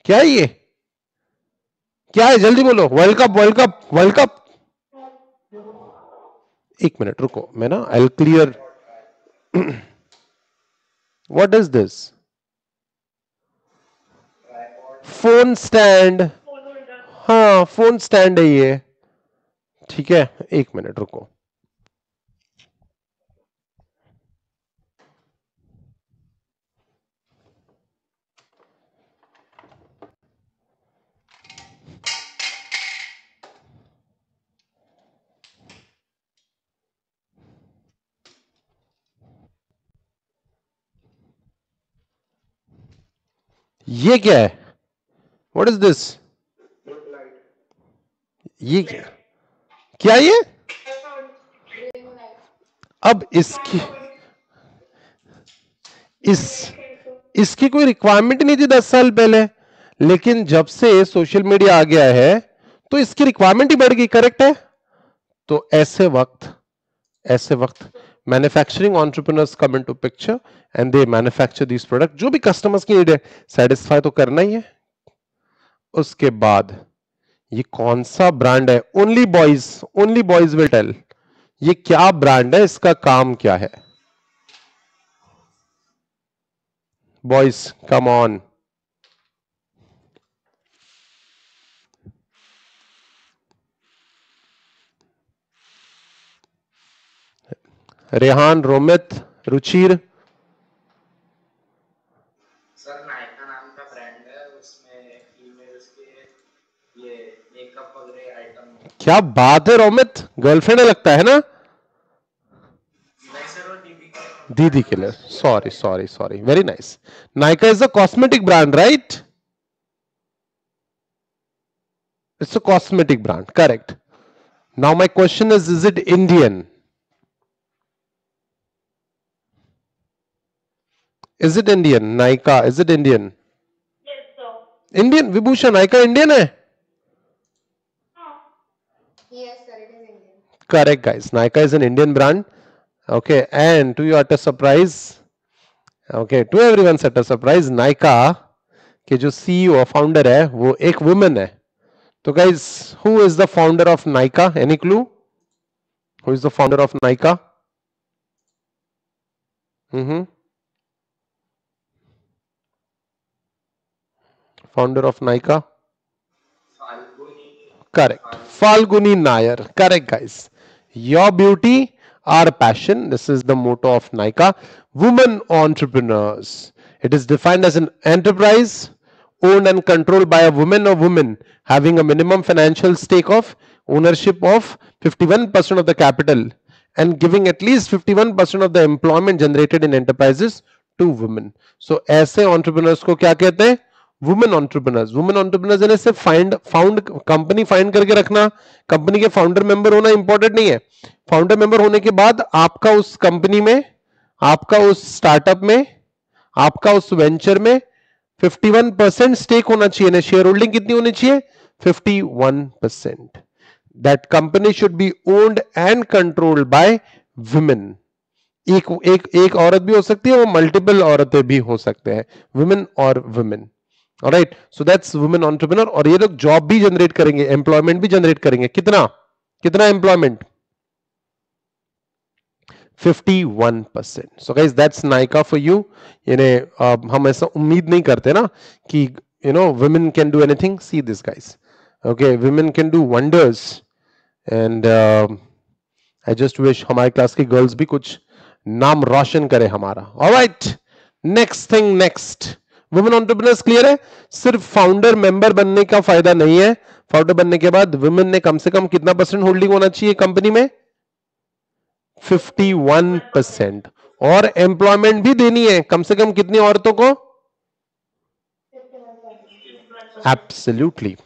A: क्या है ये? क्या है? जल्दी बोलो. World cup, world cup, world cup. एक मिनट रुको, मैं ना I clear. What is this? Phone stand. हाँ फोन स्टैंड है ये. ठीक है, एक मिनट रुको. ये क्या है? What is this? ये क्या ये? अब इसकी कोई रिक्वायरमेंट नहीं थी 10 साल पहले, लेकिन जब से सोशल मीडिया आ गया है तो इसकी रिक्वायरमेंट ही बढ़ गई. करेक्ट है? तो ऐसे वक्त manufacturing entrepreneurs come into picture and they manufacture this product. जो भी कस्टमर्स की नीड है सेटिस्फाई तो करना ही है. उसके बाद ये कौन सा ब्रांड है? Only boys will tell. ये क्या ब्रांड है, इसका काम क्या है? Boys come on. Rehan, Romit, Ruchir.
B: Sir Nykaa नाम का ब्रांड है, उसमें फीमेल्स के ये मेकअप वगैरह आइटम.
A: क्या बात है रोमित, गर्लफ्रेंड लगता है ना? दीदी के लिए. Sorry, very nice. Nykaa is a cosmetic brand, right? It's a cosmetic brand, correct. Now my question is it Indian? Is it Indian? Nykaa, is it Indian?
C: Yes, sir.
A: Indian? Vibhushan, Nykaa Indian hai?
C: Yes, sir, it is Indian.
A: Correct, guys. Nykaa is an Indian brand. Okay, and to your utter surprise, okay, to everyone's utter surprise, Nykaa के जो CEO और founder है वो एक woman है. तो guys, who is the founder of Nykaa? Any clue? Who is the founder of Nykaa? Founder of Nykaa? Correct. Falguni Nayar. Correct, guys. Your beauty, our passion. This is the motto of Nykaa. Women entrepreneurs. It is defined as an enterprise owned and controlled by a woman or women having a minimum financial stake of ownership of 51% of the capital and giving at least 51% of the employment generated in enterprises to women. So ऐसे entrepreneurs को क्या कहते हैं? Women entrepreneurs. Women entrepreneurs यानी सिर्फ found company find करके रखना, company के फाउंडर मेंबर होना इंपॉर्टेंट नहीं है. फाउंडर मेंबर होने के बाद आपका उस कंपनी में, आपका उस स्टार्टअप में, आपका उस वेंचर में 51% स्टेक होना चाहिए ना. शेयर होल्डिंग कितनी होनी चाहिए? 51%. That company should be owned and controlled by women. एक एक एक औरत भी हो सकती है, वो मल्टीपल औरतें भी हो सकते हैं, वुमेन और women. Alright, so that's women entrepreneur. और ये लोग जॉब भी जनरेट करेंगे, एम्प्लॉयमेंट भी जनरेट करेंगे। कितना कितना employment? 51%। So guys that's Nykaa for you. यानी हम ऐसा उम्मीद नहीं करते ना कि women can do anything. See this guys, okay, women can do wonders, and I just wish हमारे क्लास की गर्ल्स भी कुछ नाम रोशन करे हमारा। Alright, next thing, next women entrepreneurs. Clear है? सिर्फ फाउंडर मेंबर बनने का फायदा नहीं है, फाउंडर बनने के बाद वुमेन ने कम से कम कितना परसेंट होल्डिंग होना चाहिए कंपनी में? 51%। और एम्प्लॉयमेंट भी देनी है, कम से कम कितनी औरतों को? एब्सोल्युटली।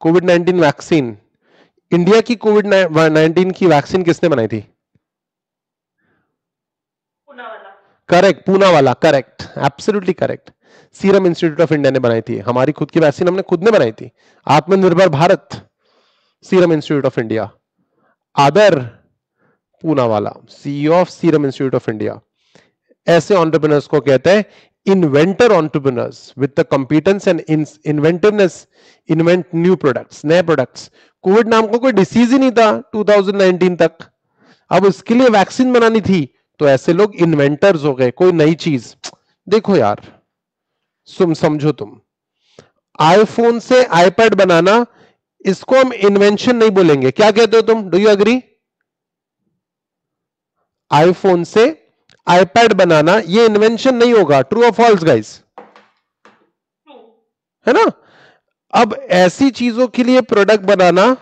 A: कोविड-19 वैक्सीन, इंडिया की कोविड-19 की वैक्सीन किसने बनाई थी? करेक्ट, पूना वाला, correct, absolutely correct. Serum institute of India ने बनाई थी। हमारी खुद की वैक्सीन हमने खुद ने बनाई थी। आत्मनिर्भर Bharat, serum institute of India. आदर पूना वाला, CEO of serum institute of India. ऐसे एंटरप्रेन्योर्स को कहते हैं inventor entrepreneurs with the competence and inventiveness, invent new products, नए प्रोडक्ट्स। कोविड नाम का कोई डिसीज ही नहीं था 2019 तक, अब इसके लिए वैक्सीन बनानी थी, तो ऐसे लोग इन्वेंटर्स हो गए, कोई नई चीज। देखो यार, समझो तुम, आईफोन से आईपैड बनाना, इसको हम इन्वेंशन नहीं बोलेंगे, क्या कहते हो तुम? Do you agree? आईफोन से आईपैड बनाना ये इन्वेंशन नहीं होगा। ट्रू और फॉल्स गाइस? है ना? अब ऐसी चीजों के लिए प्रोडक्ट बनाना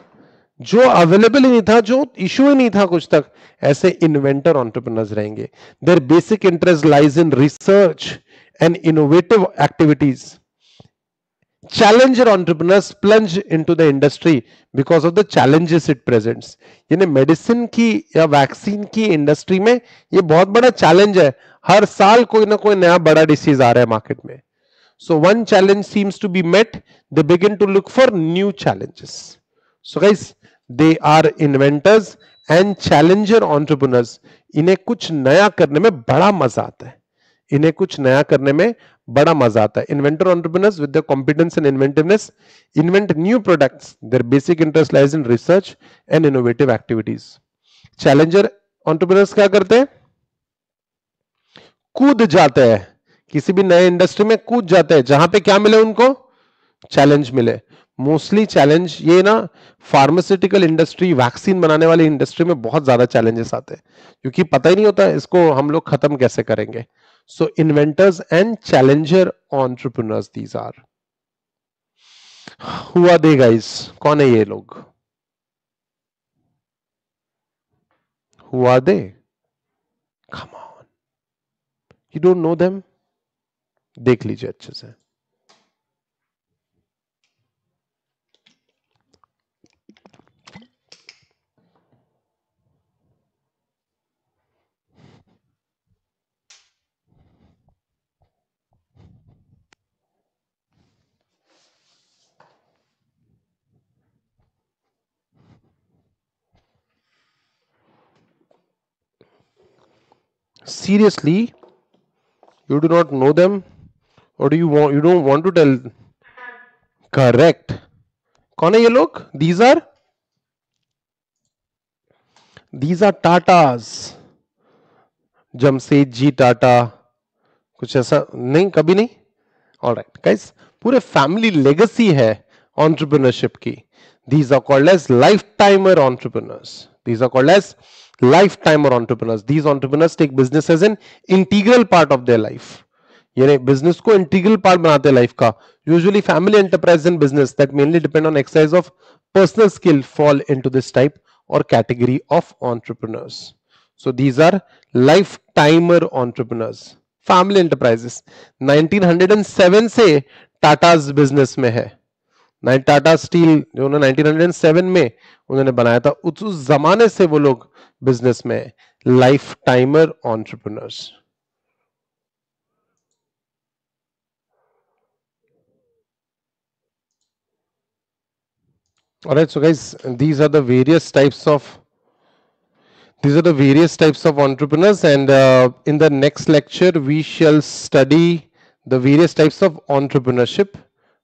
A: जो अवेलेबल ही नहीं था, जो इशू ही नहीं था कुछ तक, ऐसे इन्वेंटर एंटरप्रेन्योर्स रहेंगे। Their basic interest lies in research and innovative activities. Challenger entrepreneurs plunge into the industry because of the challenges it presents. यानी मेडिसिन की या वैक्सीन की इंडस्ट्री में ये बहुत बड़ा चैलेंज है। हर साल कोई ना कोई नया बड़ा डिसीज आ रहा है मार्केट में। So one challenge seems to be met, they begin to look for new challenges. So guys, they are inventors and challenger entrepreneurs. इन्हें कुछ नया करने में बड़ा मजा आता है, इन्हें कुछ नया करने में बड़ा मजा आता है। Inventor entrepreneurs with the competence and inventiveness invent new products, their basic interest lies in research and innovative activities. Challenger entrepreneurs क्या करते हैं? कूद जाते हैं, किसी भी नए इंडस्ट्री में कूद जाते हैं, जहां पे क्या मिले उनको? चैलेंज मिले। मोस्टली चैलेंज ये ना फार्मास्यूटिकल इंडस्ट्री, वैक्सीन बनाने वाली इंडस्ट्री में बहुत ज्यादा चैलेंजेस आते हैं, क्योंकि पता ही नहीं होता इसको हम लोग खत्म कैसे करेंगे। So inventors and challenger entrepreneurs, these are. Who are they guys? कौन है ये लोग? Who are they? Come on, you don't know them? देख लीजिए अच्छे से। Seriously, you do not know them, or you don't want to tell? Correct. कौन है ये लोग? these are Tatas. जमशेदजी टाटा, कुछ ऐसा नहीं, कभी नहीं। ऑलराइट गाइस, पूरे फैमिली लेगेसी है एंटरप्रेन्योरशिप की। these are called as lifetimer entrepreneurs. These are called as lifetimer entrepreneurs. These entrepreneurs take business as an integral part of their life. यानी बिजनेस को इंटीग्रल पार्ट बनाते हैं life का। Usually family enterprise and business that mainly depend on exercise of personal skill fall into this type और category of entrepreneurs. So these are life timer entrepreneurs, family enterprises. 1907 से Tatas business में है। Tata steel जो ना 1907 में उन्होंने बनाया था, उस जमाने से वो लोग बिजनेस में life timer entrepreneurs. All right, so guys, these are the various types of These are the various types of entrepreneurs, and in the next lecture we shall study the various types of entrepreneurship.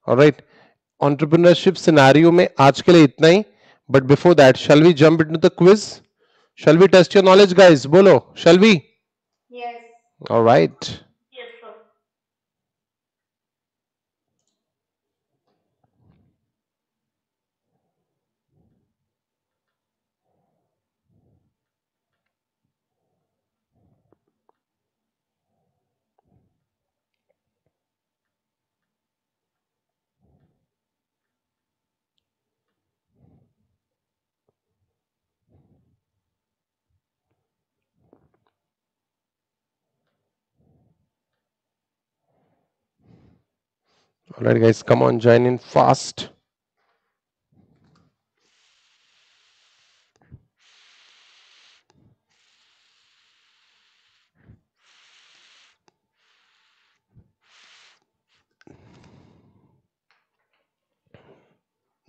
A: All right, entrepreneurship scenario में आज के लिए इतना ही. But before that, shall we jump into the quiz? Shall we test your knowledge, guys? Bolo, shall we?
C: Yes.
A: All right.
C: Yes, sir.
A: All right, guys, come on, join in fast.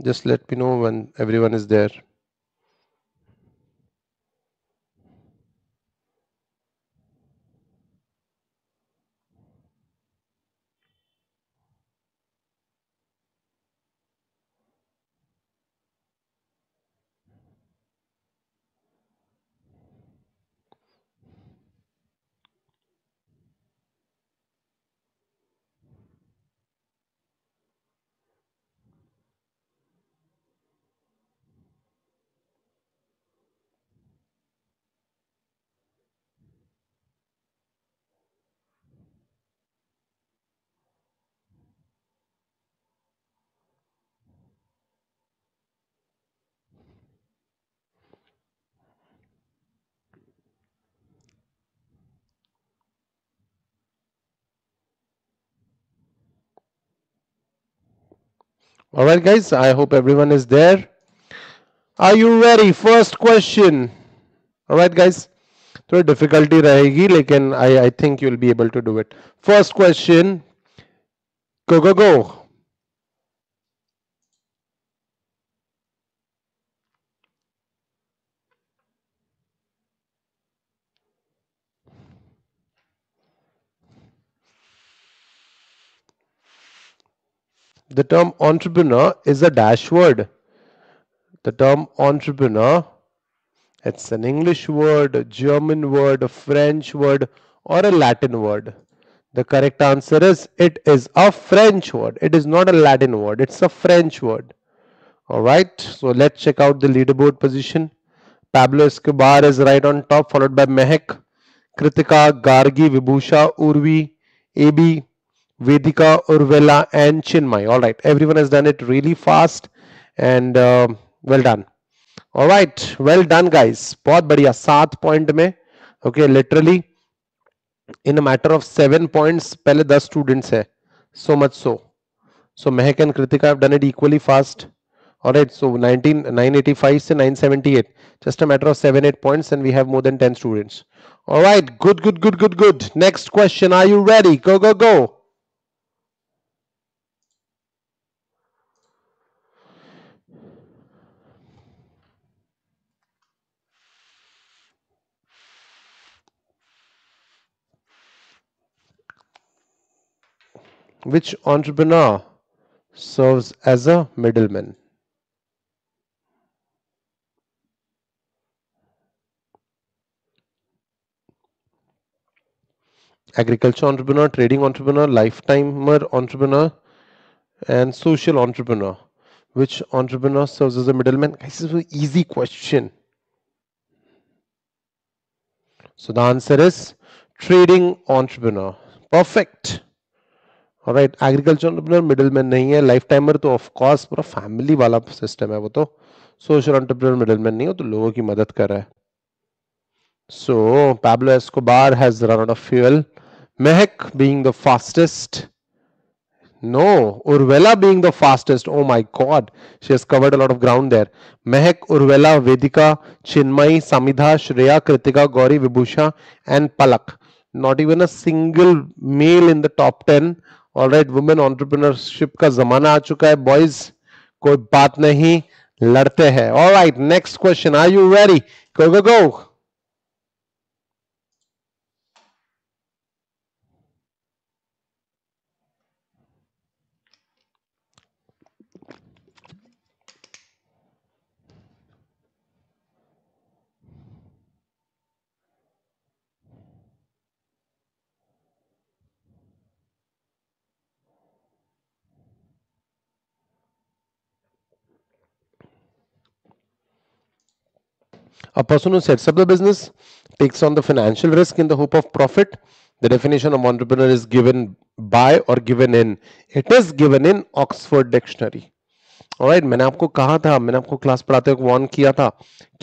A: Just let me know when everyone is there. All right, guys, I hope everyone is there. Are you ready? First question. All right, guys. थोड़ी difficulty रहेगी, लेकिन I think you'll be able to do it. First question. Go, go, go. The term entrepreneur is a dash word. The term entrepreneur, it's an English word, a German word, a French word, or a Latin word. The correct answer is it is a French word. It is not a Latin word. It's a French word. All right. So let's check out the leaderboard position. Pablo Escobar is right on top, followed by Mehak, Kritika, Gargi, Vibhusha, Urvi, AB, Vedika, Urvela, and Chinmay. All right. Everyone has done it really fast, and well done. All right. Well done, guys. बहुत बढ़िया. 7 point में. Okay. Literally, in a matter of 7 points, पहले 10 students है. So much so. So Mehak and Kritika have done it equally fast. All right. So 985 to 978. Just a matter of 7-8 points, and we have more than 10 students. All right. Good, good, good, good, good. Next question. Are you ready? Go, go, go. Which entrepreneur serves as a middleman? Agriculture entrepreneur, trading entrepreneur, lifetimer entrepreneur, and social entrepreneur. Which entrepreneur serves as a middleman? This is an easy question. So the answer is trading entrepreneur. Perfect. All right. Agriculture entrepreneur middleman नहीं है. Lifetimer तो of course पूरा family वाला system है वो तो. Social entrepreneur middleman नहीं हो तो लोगों की मदद कर रहा है. So Pablo Escobar has run out of fuel. Mehak being the fastest. No, Urvela being the fastest. Oh my God, she has covered a lot of ground there. Mehak, Urvela, Vedika, Chinmay, Samidha, Shreya, Kritika, Gauri, Vibhusha, and Palak. Not even a single male in the top 10. All right, women entrepreneurship का जमाना आ चुका है. Boys, कोई बात नहीं, लड़ते हैं. All right, next question. Are you ready? Go, go, go. A person who sets up the business takes on the financial risk in the hope of profit. The definition of entrepreneur is given by or given in. It is given in Oxford Dictionary. Alright, मैंने आपको कहा था, मैंने आपको class पढ़ाते हुए warn किया था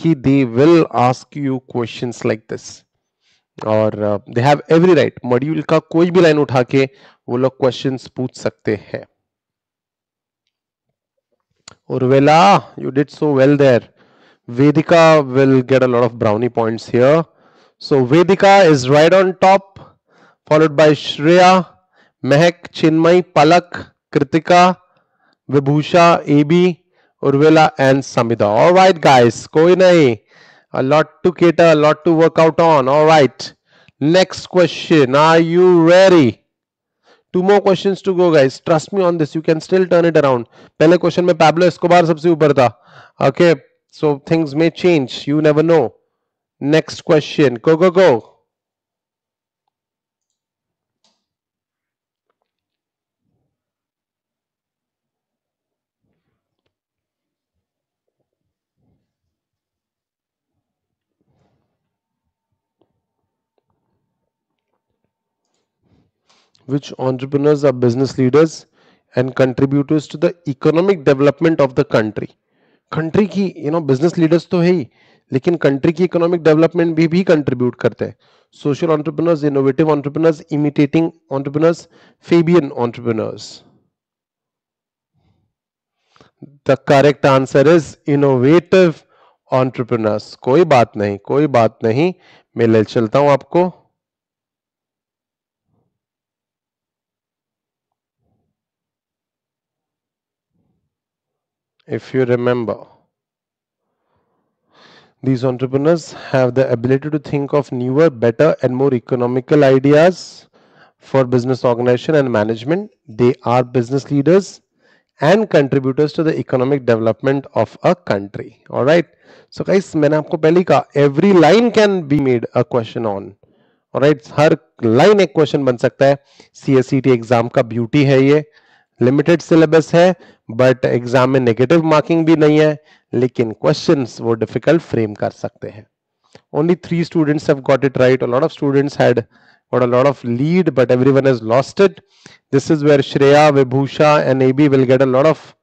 A: कि they will ask you questions like this. और they have every right, module का कोई भी लाइन उठा के वो लोग क्वेश्चंस पूछ सकते हैं. Urvela, you did so well there. Vedika will get a lot of brownie points here. So Vedika is right on top, followed by Shreya, Mehak, Chinmay, Palak, Kritika, Vibhusha, AB, Urvela and Samida. All right guys, koi nahi. A lot to cater, a lot to work out on. All right. Next question. Are you ready? 2 more questions to go guys. Trust me on this. You can still turn it around. पहले question में Pablo Escobar सबसे ऊपर था. Okay. So things may change. You never know. Next question. Go, go, go. Which entrepreneurs are business leaders and contributors to the economic development of the country? Country की business leaders तो है ही, लेकिन country की economic development भी contribute करते हैं. Social entrepreneurs, innovative entrepreneurs, imitating entrepreneurs, Fabian entrepreneurs. The correct answer is innovative entrepreneurs. कोई बात नहीं, मैं ले चलता हूं आपको. If you remember, these entrepreneurs have the ability to think of newer, better and more economical ideas for business organization and management. They are business leaders and contributors to the economic development of a country. All right. So guys, मैंने आपको पहले कहा, every line can be made a question on. All right. Her line एक question बन सकता है. CSET exam का beauty है ये. लिमिटेड सिलेबस है, बट एग्जाम में नेगेटिव मार्किंग भी नहीं है, लेकिन क्वेश्चंस वो डिफिकल्ट फ्रेम कर सकते हैं. Only 3 students have got it right. A lot of students had got a lot of lead, but everyone has lost it. This is where Shreya, Vibhusha and AB will get a lot of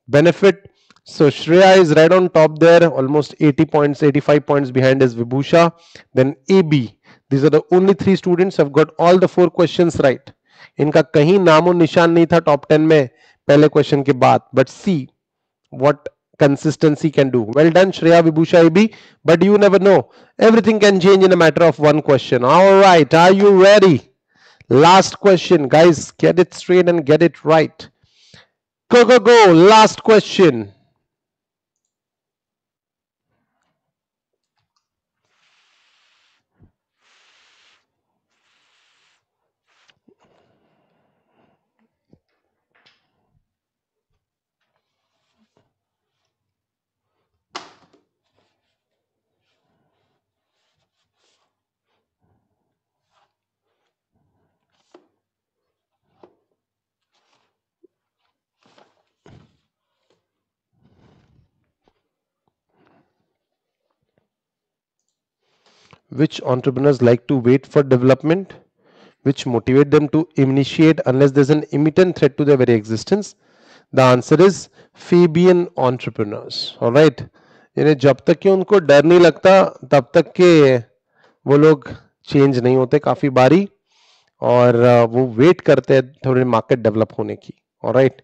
A: benefit. So Shreya is right on top there, almost 80 points, 85 points behind is Vibhusha. Then AB. These are the only 3 students who have got all the 4 questions right. इनका कहीं नामो निशान नहीं था top 10 में पहले question के बाद. But see what consistency can do. Well done Shreya, Vibhusha, AB, but you never know, everything can change in a matter of one question. All right, are you ready? Last question guys, get it straight and get it right. Go, go, go. Last question. Which entrepreneurs like to wait for development, which motivate them to initiate unless there's an imminent threat to their very existence? The answer is Fabian entrepreneurs. All right. यानी जब तक कि उनको डर नहीं लगता तब तक के वो लोग चेंज नहीं होते काफी बारी, और वो वेट करते हैं थोड़े मार्केट डेवलप होने की. ऑलराइट.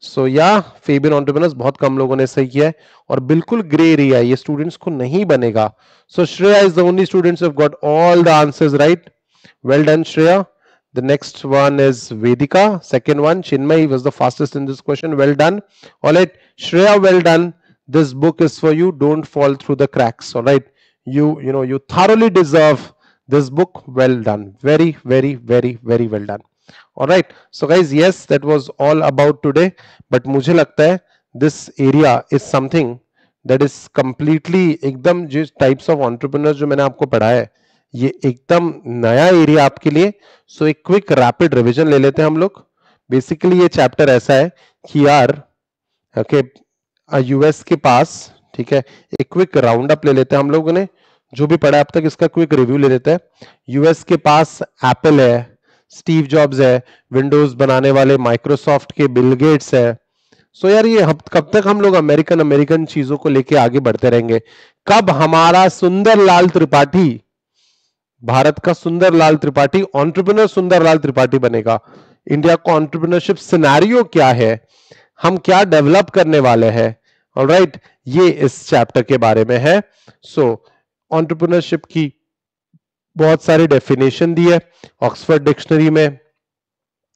A: सो या फेबियन एंटरप्रेन्योर्स बहुत कम लोगों ने सही किया है, और बिल्कुल ग्रे एरिया ये स्टूडेंट्स को नहीं बनेगा. So Shreya is the only students who have got all the answers right. Well done Shreya. The next one is Vedika. Second one, Chinmay was the fastest in this question. Well done. All right, Shreya, well done. This book is for you. Don't fall through the cracks. All right, you thoroughly deserve this book. Well done. Very, very, very, very well done. All right. So guys, yes, that was all about today. But मुझे लगता है this area is something that is completely एकदम जिस types of entrepreneurs जो मैंने आपको पढ़ाया है, ये एकदम नया एरिया आपके लिए. सो एक क्विक रैपिड रिवीजन ले लेते हैं हम लोग. बेसिकली ये चैप्टर ऐसा है कि यार ओके यूएस के पास, ठीक है, एक क्विक राउंड अप ले लेते हैं हम लोगों ने, जो भी पढ़ा अब तक इसका क्विक रिव्यू ले लेते हैं। यूएस के पास एप्पल है, स्टीव जॉब्स है, विंडोज बनाने वाले माइक्रोसॉफ्ट के बिल गेट्स है। सो यार ये कब तक हम लोग अमेरिकन अमेरिकन चीजों को लेके आगे बढ़ते रहेंगे? कब हमारा सुंदर लाल त्रिपाठी, भारत का सुंदर लाल त्रिपाठी, एंटरप्रेन्योर सुंदर लाल त्रिपाठी बनेगा? इंडिया को एंटरप्रेन्योरशिप सिनेरियो क्या है, हम क्या डेवलप करने वाले हैं? ऑलराइट, ये इस चैप्टर के बारे में है। सो एंटरप्रेन्योरशिप की बहुत सारी डेफिनेशन दी है ऑक्सफोर्ड डिक्शनरी में,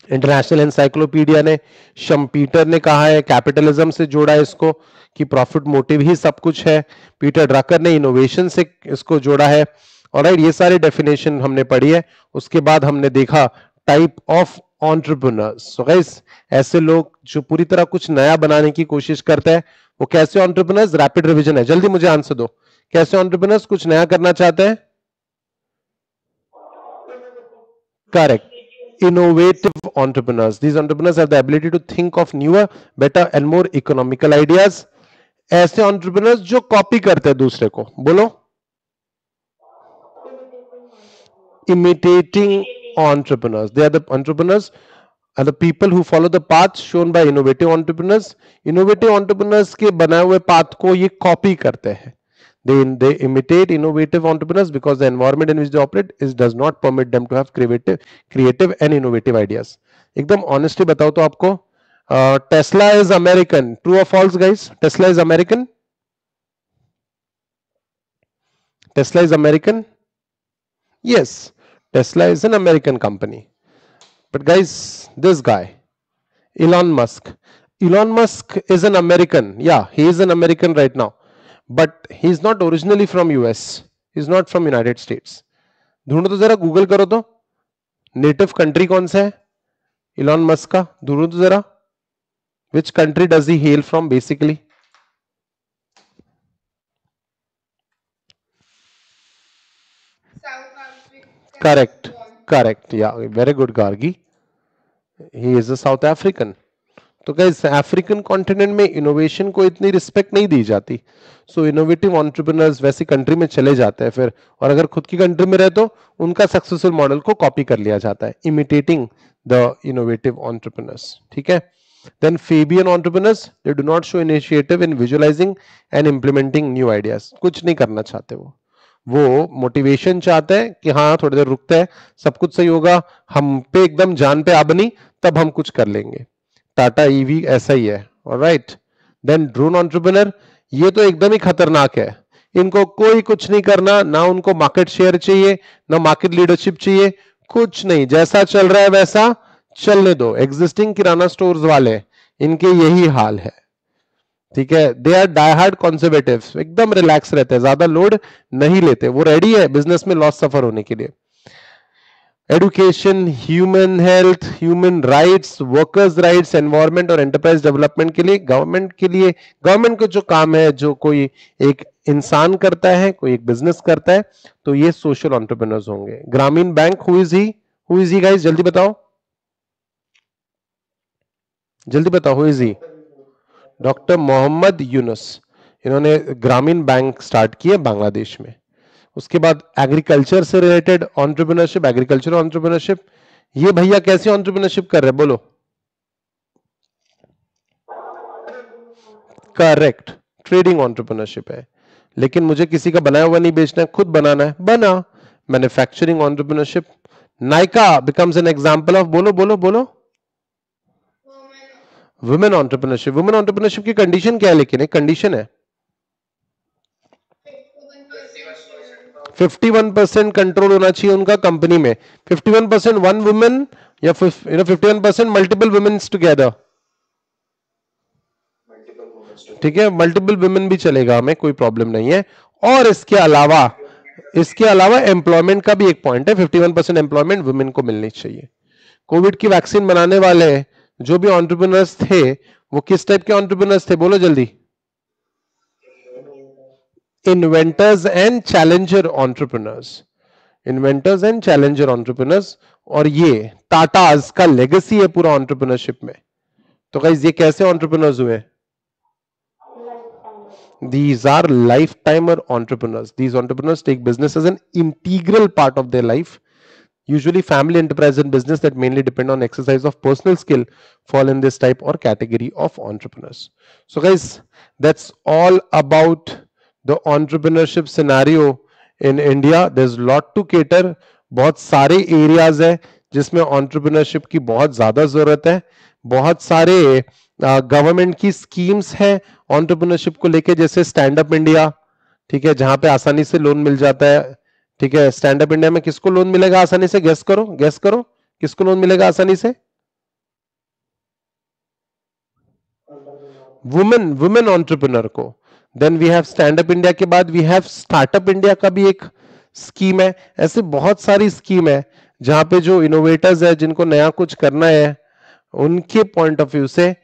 A: इंटरनेशनल एनसाइक्लोपीडिया ने, शम्पीटर ने कहा है, कैपिटलिज्म से जोड़ा है इसको कि प्रॉफिट मोटिव ही सब कुछ है, पीटर ड्रकर ने इनोवेशन से इसको जोड़ा है। ऑलराइट, ये सारे डेफिनेशन हमने पढ़ी है। उसके बाद हमने देखा type of entrepreneurs. So guys, ऐसे लोग जो पूरी तरह कुछ नया बनाने की कोशिश करते हैं, वो कैसे एंटरप्रेन्योर्स? रैपिड रिवीजन है, जल्दी मुझे आंसर दो, कैसे एंटरप्रेन्योर्स कुछ नया करना चाहते हैं? Correct, innovative entrepreneurs. These entrepreneurs have the ability to think of newer, better and more economical ideas. ऐसे entrepreneurs जो कॉपी करते हैं दूसरे को, बोलो। Imitating entrepreneurs. They are the entrepreneurs are the people who follow the path shown by innovative entrepreneurs. Innovative entrepreneurs के बनाए हुए path को ये कॉपी करते हैं। They imitate innovative entrepreneurs because the environment in which they operate does not permit them to have creative and innovative ideas. एकदम honestly बताओ तो आपको, Tesla is American. True or false, guys? Tesla is American. Tesla is American. Yes, Tesla is an American company. But guys, this guy, Elon Musk. Elon Musk is an American. Yeah, he is an American right now. But he is not originally from US. He is not from United States. ढूंढो तो जरा, Google करो तो, native country कौन सा है Elon Musk का? ढूंढो तो जरा, which country does he hail from basically? Correct, correct, या very good Gargi, he is a South African. तो गाइस, अफ्रीकन कॉन्टिनेंट में इनोवेशन को इतनी रिस्पेक्ट नहीं दी जाती। सो इनोवेटिव एंटरप्रेन्योर्स वैसी कंट्री में चले जाते हैं फिर, और अगर खुद की कंट्री में रहे तो उनका सक्सेसफुल मॉडल को कॉपी कर लिया जाता है, इमिटेटिंग द इनोवेटिव एंटरप्रेन्योर्स। ठीक है, then Fabian entrepreneurs, they do not show initiative in visualising and implementing new ideas. कुछ नहीं करना चाहते वो मोटिवेशन चाहते हैं कि हाँ थोड़ी देर रुकते हैं, सब कुछ सही होगा, हम पे एकदम जान पे आ बनी, तब हम कुछ कर लेंगे। टाटा ईवी ऐसा ही है। ऑलराइट, देन ड्रोन एंटरप्रेन्योर, ये तो एकदम ही खतरनाक है, इनको कोई कुछ नहीं करना, ना उनको मार्केट शेयर चाहिए, ना मार्केट लीडरशिप चाहिए, कुछ नहीं, जैसा चल रहा है वैसा चलने दो। एग्जिस्टिंग किराना स्टोर्स वाले, इनके यही हाल है। ठीक है, they are die hard conservative, एकदम रिलैक्स रहते हैं, ज्यादा लोड नहीं लेते, वो रेडी है बिजनेस में लॉस सफर होने के लिए। Education, human health, human rights, workers rights, environment और एंटरप्राइज डेवलपमेंट के लिए, गवर्नमेंट को जो काम है, जो कोई एक इंसान करता है, कोई एक बिजनेस करता है, तो ये सोशल एंटरप्रेन्योर्स होंगे। Grameen Bank, who is he guys, जल्दी बताओ, जल्दी बताओ, who is he? Doctor Mohammad Yunus, इन्होंने ग्रामीण बैंक स्टार्ट किए बांग्लादेश में। उसके बाद एग्रीकल्चर से रिलेटेड एंटरप्रेन्योरशिप, एग्रीकल्चर एंटरप्रेन्योरशिप, ये भैया कैसे एंटरप्रेन्योरशिप कर रहे हैं, बोलो? करेक्ट, ट्रेडिंग एंटरप्रेन्योरशिप है, लेकिन मुझे किसी का बनाया हुआ नहीं बेचना है, खुद बनाना है, बना। Manufacturing entrepreneurship, Nykaa becomes an example of, बोलो बोलो बोलो, वुमेन एंटरप्रेन्योरशिप। वुमेन एंटरप्रेन्योरशिप की कंडीशन क्या है? लेकिन एक कंडीशन है, 51% कंट्रोल होना चाहिए उनका कंपनी में। 51% वन वुमेन या 51% मल्टीपल वुमेन्स टुगेदर। ठीक है, मल्टीपल वुमेन भी चलेगा, हमें कोई प्रॉब्लम नहीं है। और इसके अलावा एम्प्लॉयमेंट का भी एक पॉइंट है, 51% एम्प्लॉयमेंट वुमेन को मिलनी चाहिए। कोविड की वैक्सीन बनाने वाले जो भी एंटरप्रेन्योर्स थे, वो किस टाइप के एंटरप्रेन्योर्स थे, बोलो जल्दी? Inventors and challenger entrepreneurs, inventors and challenger entrepreneurs. और ये टाटाज का लेगेसी है पूरा एंटरप्रेन्योरशिप में। तो गाइस, ये कैसे एंटरप्रेन्योर्स हुए? These are lifetimer entrepreneurs. These entrepreneurs take business as an integral part of their life. Usually family enterprise and business that mainly depend on exercise of personal skill fall in this type or category of entrepreneurs. So guys, that's all about the entrepreneurship scenario in India. There's lot to cater. बहुत सारे areas है जिसमें entrepreneurship की बहुत ज्यादा जरूरत है. बहुत सारे गवर्नमेंट की स्कीम्स है entrepreneurship को लेके, जैसे स्टैंड अप इंडिया, ठीक है, जहां पे आसानी से लोन मिल जाता है. ठीक है, स्टैंड अप इंडिया में किसको लोन मिलेगा आसानी से? गेस करो, गेस करो, किसको लोन मिलेगा आसानी से? वुमेन एंटरप्रेन्योर को. Then we have stand up India के बाद वी हैव स्टार्टअप इंडिया का भी एक स्कीम है. ऐसे बहुत सारी स्कीम है जहां पे जो इनोवेटर्स है, जिनको नया कुछ करना है, उनके पॉइंट ऑफ व्यू से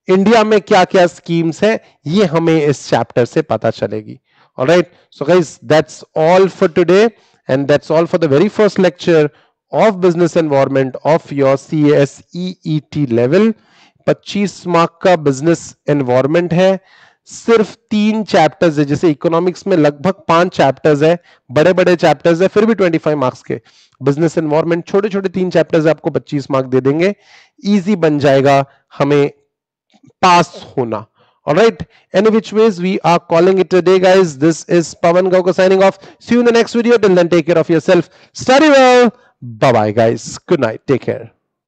A: इंडिया में क्या क्या स्कीम्स है, ये हमें इस चैप्टर से पता चलेगी. All right, so guys, that's all for today, and that's all for the very first lecture of business environment of your CSEET level. 25 mark का बिजनेस एनवायरमेंट है. सिर्फ 3 चैप्टर्स है, जैसे इकोनॉमिक्स में लगभग 5 चैप्टर्स है, बड़े बड़े चैप्टर्स है, फिर भी 25 मार्क्स के. बिजनेस एनवायरमेंट छोटे छोटे 3 चैप्टर्स आपको 25 मार्क दे देंगे. इजी बन जाएगा हमें पास होना. All right, any which ways, we are calling it a day, guys. This is Pawan Gauka signing off. See you in the next video. Till then, take care of yourself, study well, bye bye guys, good night, take care.